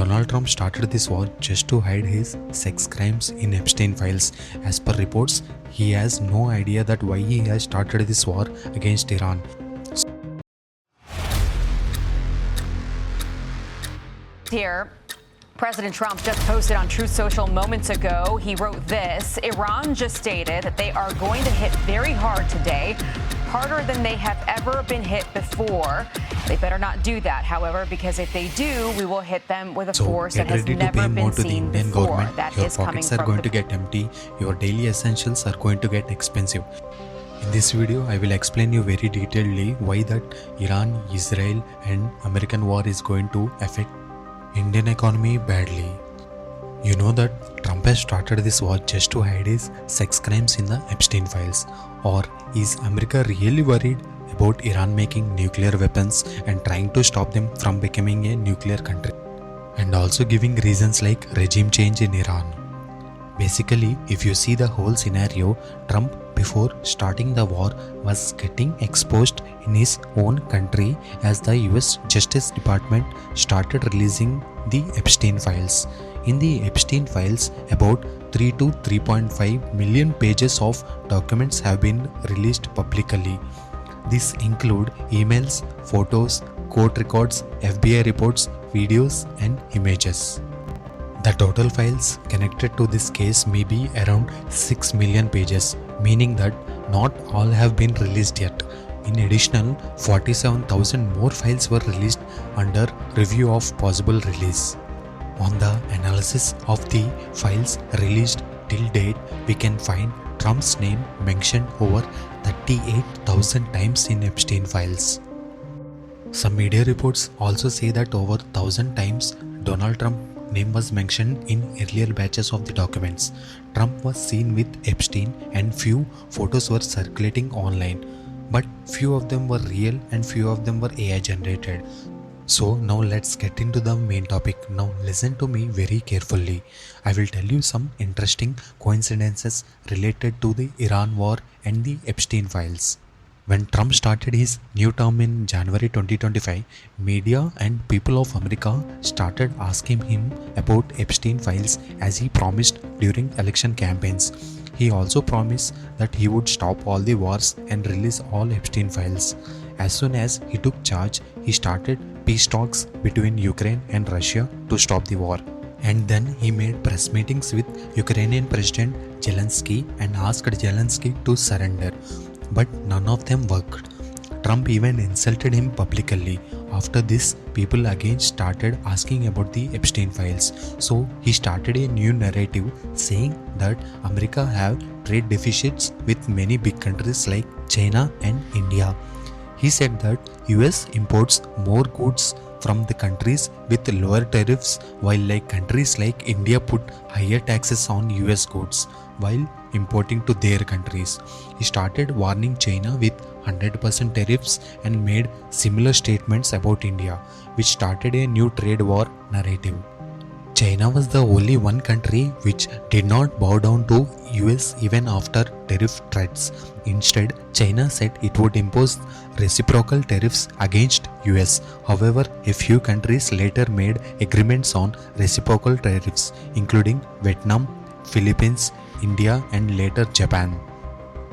Donald Trump started this war just to hide his sex crimes in Epstein files. As per reports, he has no idea that why he has started this war against Iran. Here, President Trump just posted on Truth Social moments ago. He wrote this: Iran just stated that they are going to hit very hard today, harder than they have ever been hit before. They better not do that, however, because if they do, we will hit them with a force that has never been seen before. That Your is coming pockets are from going to get empty. Your daily essentials are going to get expensive. In this video, I will explain you very detailedly why that Iran, Israel and American war is going to affect Indian economy badly. You know that Trump has started this war just to hide his sex crimes in the Epstein files. Or is America really worried about Iran making nuclear weapons and trying to stop them from becoming a nuclear country? And also giving reasons like regime change in Iran. Basically, if you see the whole scenario, Trump before starting the war was getting exposed in his own country as the US Justice Department started releasing the Epstein files. In the Epstein files, about 3 to 3.5 million pages of documents have been released publicly. These include emails, photos, court records, FBI reports, videos and images. The total files connected to this case may be around 6 million pages, meaning that not all have been released yet. In addition, 47,000 more files were released under review of possible release. On the analysis of the files released till date, we can find Trump's name mentioned over 38,000 times in Epstein files. Some media reports also say that over 1,000 times Donald Trump's name was mentioned in earlier batches of the documents. Trump was seen with Epstein and few photos were circulating online, but few of them were real and few of them were AI generated. So now let's get into the main topic. Now listen to me very carefully. I will tell you some interesting coincidences related to the Iran war and the Epstein files. When Trump started his new term in January 2025, media and people of America started asking him about Epstein files as he promised during election campaigns. He also promised that he would stop all the wars and release all Epstein files. As soon as he took charge, he started peace talks between Ukraine and Russia to stop the war. And then he made press meetings with Ukrainian President Zelensky and asked Zelensky to surrender. But none of them worked. Trump even insulted him publicly. After this, people again started asking about the Epstein files. So he started a new narrative saying that America have trade deficits with many big countries like China and India. He said that US imports more goods from the countries with lower tariffs, while countries like India put higher taxes on US goods while importing to their countries. He started warning China with 100% tariffs and made similar statements about India, which started a new trade war narrative. China was the only one country which did not bow down to US even after tariff threats. Instead, China said it would impose reciprocal tariffs against US. However, a few countries later made agreements on reciprocal tariffs, including Vietnam, Philippines, India and later Japan.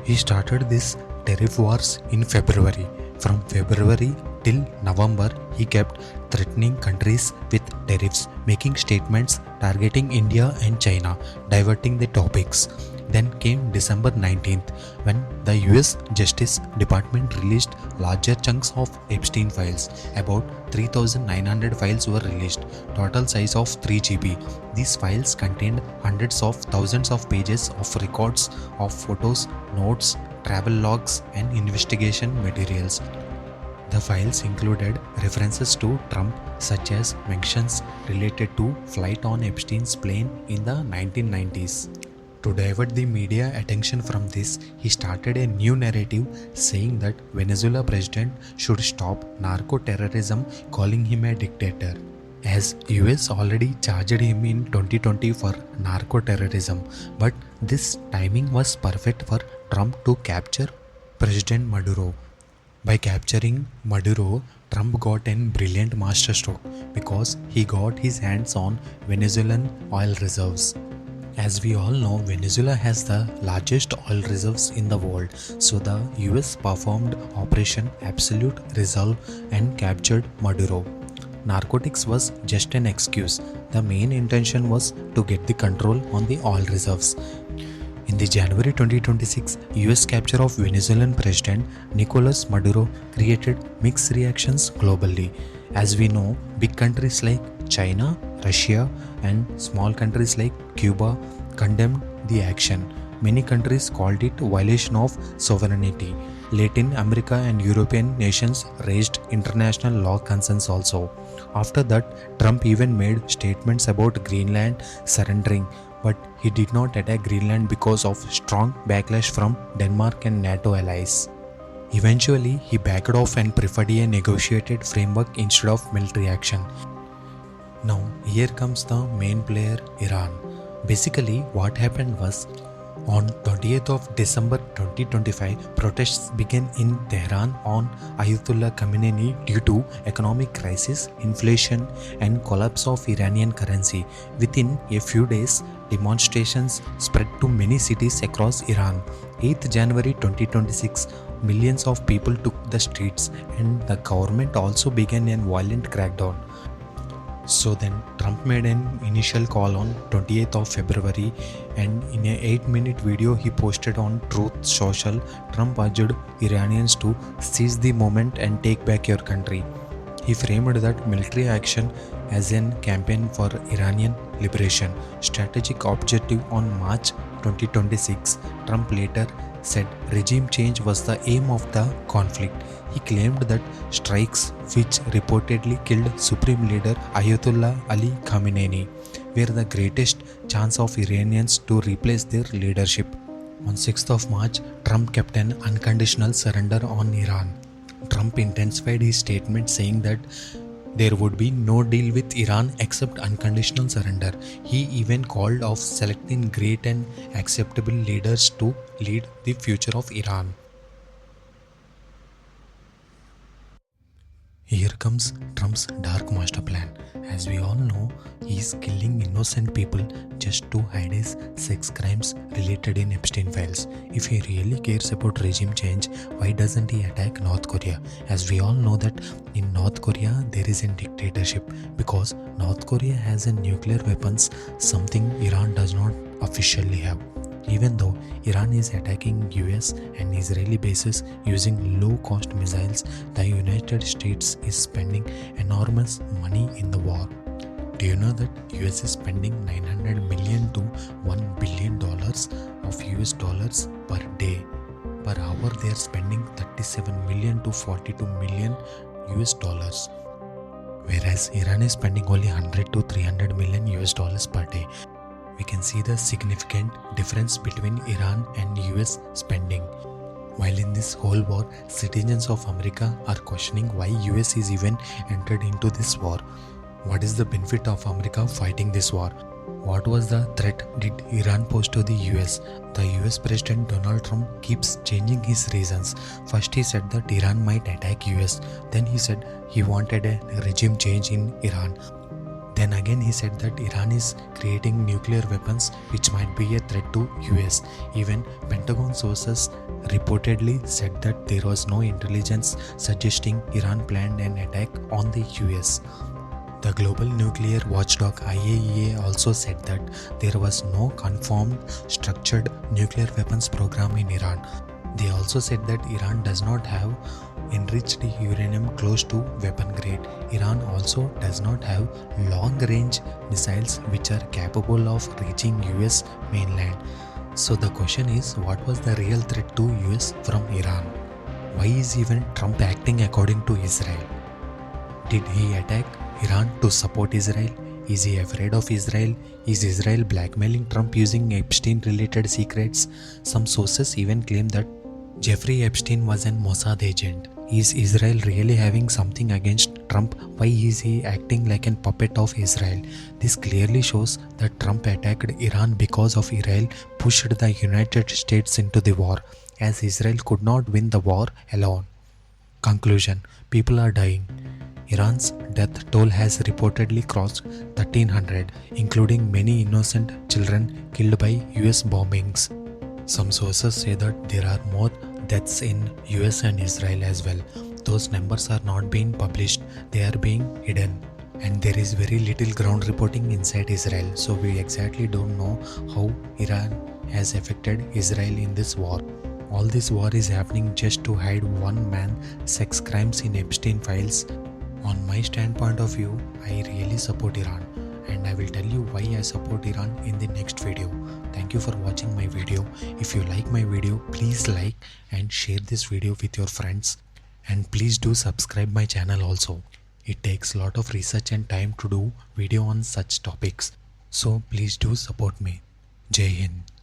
He started these tariff wars in February. From February till November, he kept threatening countries with tariffs, making statements targeting India and China, diverting the topics. Then came December 19th, when the US Justice Department released larger chunks of Epstein files. About 3,900 files were released, total size of 3 GB. These files contained hundreds of thousands of pages of records of photos, notes, travel logs and investigation materials. The files included references to Trump, such as mentions related to flight on Epstein's plane in the 1990s. To divert the media attention from this, he started a new narrative saying that Venezuela president should stop narco-terrorism, calling him a dictator, as US already charged him in 2020 for narco-terrorism. But this timing was perfect for Trump to capture President Maduro. By capturing Maduro, Trump got a brilliant masterstroke because he got his hands on Venezuelan oil reserves. As we all know, Venezuela has the largest oil reserves in the world, so the US performed Operation Absolute Resolve and captured Maduro. Narcotics was just an excuse. The main intention was to get the control on the oil reserves. In the January 2026 US capture of Venezuelan President Nicolas Maduro created mixed reactions globally. As we know, big countries like China, Russia, and small countries like Cuba condemned the action. Many countries called it violation of sovereignty. Latin America and European nations raised international law concerns also. After that, Trump even made statements about Greenland surrendering, but he did not attack Greenland because of strong backlash from Denmark and NATO allies. Eventually, he backed off and preferred a negotiated framework instead of military action. Now, here comes the main player, Iran. Basically, what happened was, on 28th of December 2025, protests began in Tehran on Ayatollah Khamenei due to economic crisis, inflation, and collapse of Iranian currency. Within a few days, demonstrations spread to many cities across Iran. 8th January 2026, millions of people took the streets, and the government also began a violent crackdown. So then Trump made an initial call on 28th of February, and in a 8-minute video he posted on Truth Social, Trump urged Iranians to seize the moment and take back your country. He framed that military action as a campaign for Iranian liberation. Strategic objective on March 2026, Trump later said regime change was the aim of the conflict. He claimed that strikes which reportedly killed Supreme Leader Ayatollah Ali Khamenei were the greatest chance of Iranians to replace their leadership. On 6th of March, Trump kept an unconditional surrender on Iran. Trump intensified his statement saying that there would be no deal with Iran except unconditional surrender. He even called of selecting great and acceptable leaders to lead the future of Iran. Here comes Trump's dark master plan. As we all know, he is killing innocent people just to hide his sex crimes related in Epstein files. If he really cares about regime change, why doesn't he attack North Korea? As we all know that in North Korea there is a dictatorship because North Korea has a nuclear weapons, something Iran does not officially have. Even though Iran is attacking US and Israeli bases using low-cost missiles, the United States is spending enormous money in the war. Do you know that US is spending $900 million to $1 billion of US dollars per day? Per hour they are spending $37 million to $42 million US dollars. Whereas Iran is spending only $100 to $300 million US dollars per day. We can see the significant difference between Iran and US spending. While in this whole war, citizens of America are questioning why US is even entered into this war. What is the benefit of America fighting this war? What was the threat did Iran pose to the US? The US President Donald Trump keeps changing his reasons. First he said that Iran might attack US. Then he said he wanted a regime change in Iran. Then again he said that Iran is creating nuclear weapons which might be a threat to US. Even Pentagon sources reportedly said that there was no intelligence suggesting Iran planned an attack on the US. The global nuclear watchdog IAEA also said that there was no confirmed structured nuclear weapons program in Iran. They also said that Iran does not have enriched uranium close to weapon grade. Iran also does not have long-range missiles which are capable of reaching US mainland. So the question is, what was the real threat to US from Iran? Why is even Trump acting according to Israel? Did he attack Iran to support Israel? Is he afraid of Israel? Is Israel blackmailing Trump using Epstein-related secrets? Some sources even claim that Jeffrey Epstein was an Mossad agent. Is Israel really having something against Trump? Why is he acting like a puppet of Israel? This clearly shows that Trump attacked Iran because of Israel pushed the United States into the war, as Israel could not win the war alone. Conclusion: people are dying. Iran's death toll has reportedly crossed 1300, including many innocent children killed by US bombings. Some sources say that there are more deaths in US and Israel as well. Those numbers are not being published, they are being hidden. And there is very little ground reporting inside Israel, so we exactly don't know how Iran has affected Israel in this war. All this war is happening just to hide one man's sex crimes in Epstein files. On my standpoint of view, I really support Iran, and I will tell you why I support Iran in the next video. Thank you for watching my video. If you like my video, please like and share this video with your friends, and please do subscribe my channel also. It takes a lot of research and time to do video on such topics, so please do support me. Jai Hind.